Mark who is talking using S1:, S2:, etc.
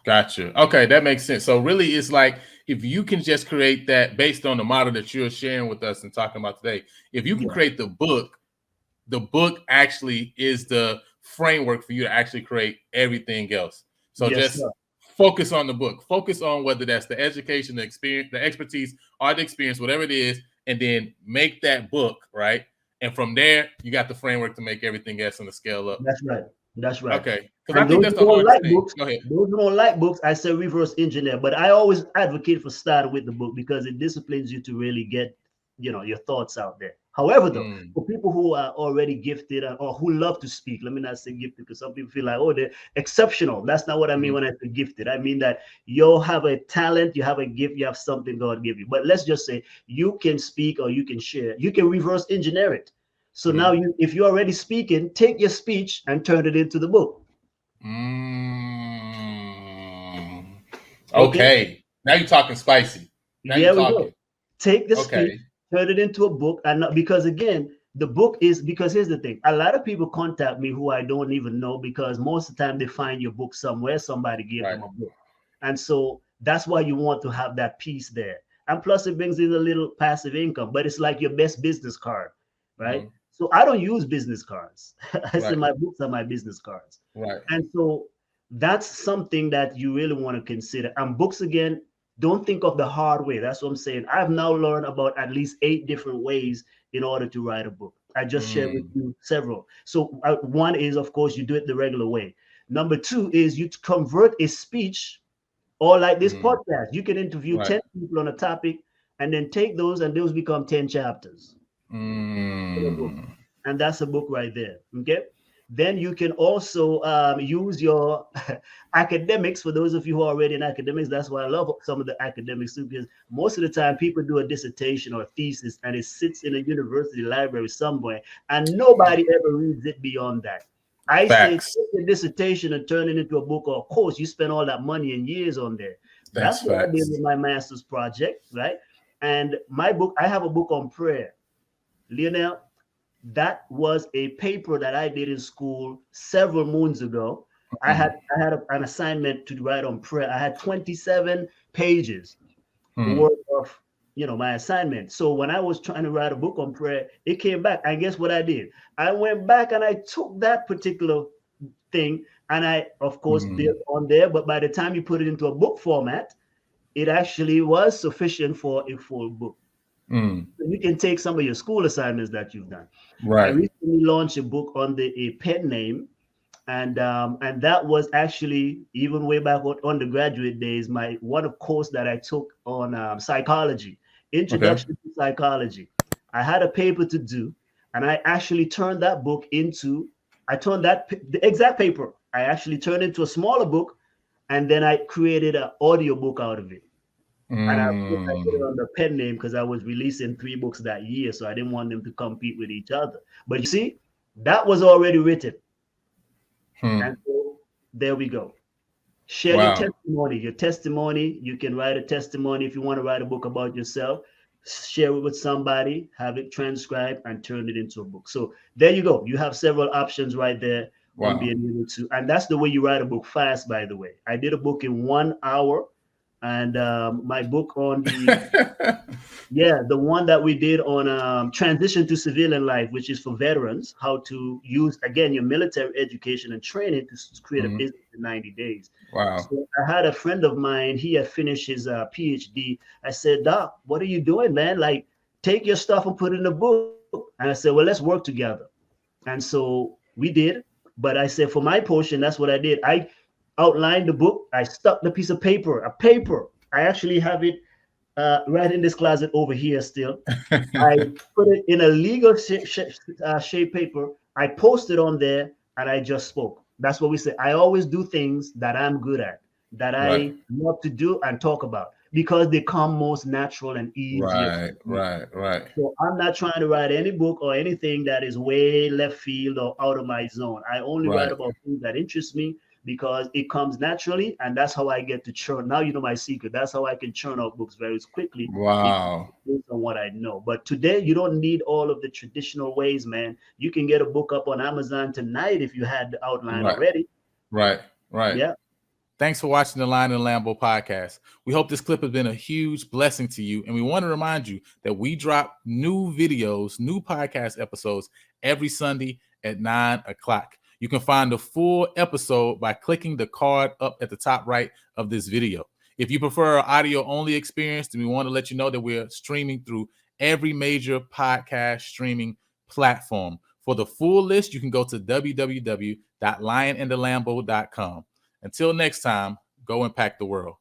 S1: Gotcha. Okay, that makes sense. So really, it's like if you can just create that based on the model that you're sharing with us and talking about today, if you can
S2: Yeah.
S1: create the book actually is the framework for you to actually create everything else. So
S2: Yes,
S1: just
S2: sir.
S1: focus on the book. Focus on whether that's the education, the experience, the expertise, or the experience, whatever it is, and then make that book, right? And from there, you got the framework to make everything else on the scale up.
S2: That's right. That's right.
S1: Okay. Because I
S2: And
S1: think
S2: those
S1: that's
S2: who
S1: the
S2: don't
S1: hardest
S2: like
S1: thing.
S2: books,
S1: Go ahead.
S2: those who don't like books, I say reverse engineer. But I always advocate for starting with the book because it disciplines you to really get, your thoughts out there. However, though,
S1: Mm,
S2: for people who are already gifted or who love to speak, let me not say gifted because some people feel like, oh, they're exceptional. That's not what I mean
S1: mhm.
S2: when I say gifted. I mean that you have a talent, you have a gift, you have something God gave you. But let's just say you can speak or you can share. You can reverse engineer it. So now
S1: Mhm.
S2: if you're already speaking, take your speech and turn it into the book.
S1: Mm.
S2: Okay.
S1: Okay. Now you're talking spicy. Now you're
S2: There we
S1: talking.
S2: go. Take the speech,
S1: Okay.
S2: turn it into a book, and because again, the book is because here's the thing: a lot of people contact me who I don't even know because most of the time they find your book somewhere. Somebody gave
S1: Right.
S2: them a book, and so that's why you want to have that piece there. And plus, it brings in a little passive income, but it's like your best business card, right?
S1: Mhm.
S2: So I don't use business cards. I say
S1: Right.
S2: my books are my business cards,
S1: Right.
S2: and so that's something that you really want to consider. And books again, don't think of the hard way. That's what I'm saying. I've now learned about at least 8 different ways in order to write a book. I just shared with
S1: Mm.
S2: you several. So one is, of course, you do it the regular way. Number two is you convert a speech, or like this
S1: Mm.
S2: podcast, you can interview
S1: Right.
S2: 10 people on a topic and then take those and those become 10 chapters in a book.
S1: Mm.
S2: And that's a book right there. Okay. Then you can also use your academics. For those of you who are already in academics, that's why I love some of the academics too, because most of the time people do a dissertation or a thesis and it sits in a university library somewhere and nobody ever reads it beyond that. I say
S1: Facts.
S2: take a dissertation and turn it into a book or a course. You spend all that money and years on there. That's
S1: That's
S2: what I did
S1: facts.
S2: with my master's project, right? And my book, I have a book on prayer. Lionel, that was a paper that I did in school several moons ago.
S1: Mm.
S2: I had an assignment to write on prayer. I had 27 pages
S1: Mm.
S2: worth of my assignment. So when I was trying to write a book on prayer, it came back. And guess what I did? I went back and I took that particular thing and I, of course,
S1: Mm.
S2: built on there. But by the time you put it into a book format, it actually was sufficient for a full book.
S1: Mm.
S2: So you can take some of your school assignments that you've done. I
S1: Right.
S2: recently launched a book under a pen name, and that was actually even way back on undergraduate days. My one of course that I took on psychology,
S1: Okay.
S2: introduction to psychology. I had a paper to do, and I actually turned that book into. I turned the exact paper. I actually turned into a smaller book, and then I created an audio book out of it. And I put it
S1: Mm.
S2: on the pen name because I was releasing 3 books that year, so I didn't want them to compete with each other. But you see, that was already written,
S1: Hmm.
S2: and so there we go. Share your
S1: Wow.
S2: testimony. Your testimony, you can write a testimony if you want to write a book about yourself. Share it with somebody, have it transcribed, and turn it into a book. So there you go. You have several options right there on
S1: Wow.
S2: being able to, and that's the way you write a book fast. By the way, I did a book in 1 hour, and my book on the yeah, the one that we did on transition to civilian life, which is for veterans, how to use again your military education and training to create a
S1: Mhm.
S2: business in 90 days.
S1: Wow.
S2: So I had a friend of mine, he had finished his PhD. I said, Doc, what are you doing, man? Like, take your stuff and put it in a book. And I said, well, let's work together. And so we did. But I said, for my portion, that's what I did. I outlined the book. I stuck the piece of paper, a paper. I actually have it right in this closet over here still. I put it in a legal shape paper. I posted on there and I just spoke. That's what we say. I always do things that I'm good at, that
S1: Right.
S2: I love to do and talk about because they come most natural and easier for
S1: Right.
S2: me.
S1: Right. Right.
S2: So I'm not trying to write any book or anything that is way left field or out of my zone. I only write
S1: Right.
S2: about things that interest me because it comes naturally, and that's how I get to churn. Now you know my secret. That's how I can churn out books very quickly
S1: Wow.
S2: based on what I know. But today you don't need all of the traditional ways, man. You can get a book up on Amazon tonight if you had the outline
S1: Right.
S2: already.
S1: Right. Right.
S2: Yeah.
S1: Thanks for watching the Lion and Lambo podcast. We hope this clip has been a huge blessing to you. And we want to remind you that we drop new videos, new podcast episodes every Sunday at 9 o'clock. You can find the full episode by clicking the card up at the top right of this video. If you prefer an audio-only experience, then we want to let you know that we're streaming through every major podcast streaming platform. For the full list, you can go to www.lionandthelambo.com. Until next time, go impact the world.